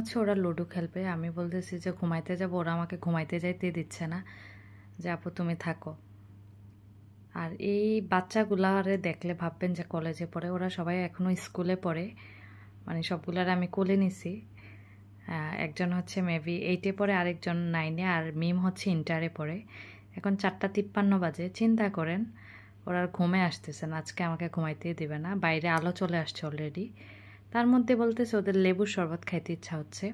হচ্ছে ওরা লুডো খেলবে, আমি বলতেছি যে ঘুমাইতে যাব, ওরা আমাকে ঘুমাইতে যাইতে দিচ্ছে না, যে আপু তুমি থাকো। আর এই বাচ্চাগুলারে দেখলে ভাববেন যে কলেজে পড়ে, ওরা সবাই এখনও স্কুলে পড়ে, মানে সবগুলার আমি কোলে নিছি। একজন হচ্ছে মেবি 8-এ পড়ে, আরেকজন 9-এ, আর মিম হচ্ছে ইন্টারে পড়ে। এখন 4:53 বাজে, চিন্তা করেন ওরা ঘুমে আসতেছে না, আজকে আমাকে ঘুমাইতেই দেবে না। বাইরে আলো চলে আসছে অলরেডি, তার মধ্যে বলতেছে ওদের লেবুর শরবত খাইতে ইচ্ছা হচ্ছে।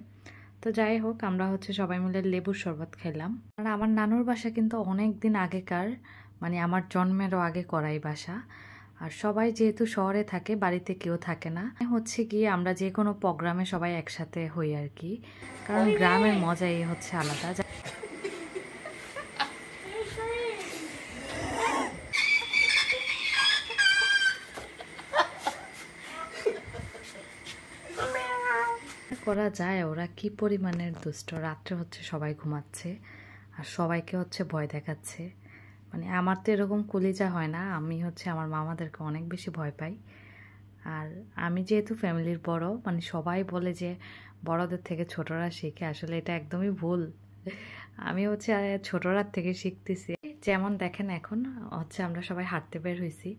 তো যাই হোক, আমরা হচ্ছে সবাই মিলে লেবুর শরবত খেলাম। আর আমার নানুর বাসা কিন্তু অনেক দিন আগেকার, মানে আমার জন্মেরও আগে করাই বাসা। আর সবাই যেহেতু শহরে থাকে, বাড়িতে কেউ থাকে না, হচ্ছে গিয়ে আমরা যে কোনো প্রোগ্রামে সবাই একসাথে হই আর কি, কারণ গ্রামের মজাই হচ্ছে আলাদা। করা যায়, ওরা কি পরিমাণের দুষ্ট। রাত্রে হচ্ছে সবাই ঘুমাচ্ছে আর সবাইকে হচ্ছে ভয় দেখাচ্ছে। মানে আমার তো এরকম কলিজা হয় না, আমি হচ্ছে আমার মামাদেরকে অনেক বেশি ভয় পাই। আর আমি যেহেতু ফ্যামিলির বড়, মানে সবাই বলে যে বড়দের থেকে ছোটরা শিখে, আসলে এটা একদমই ভুল। আমি হচ্ছে ছোটরার থেকে শিখতেছি। যেমন দেখেন এখন হচ্ছে আমরা সবাই হাঁটতে বের হয়েছি,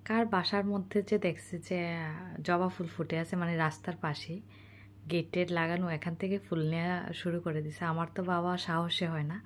কার বাসার মধ্যে যে দেখছি যে জবা ফুল ফুটে আছে, মানে রাস্তার পাশেই গেট টেট লাগানো, এখান থেকে ফুল নেওয়া শুরু করে দিছে। আমার তো বাবা সাহসে হয় না,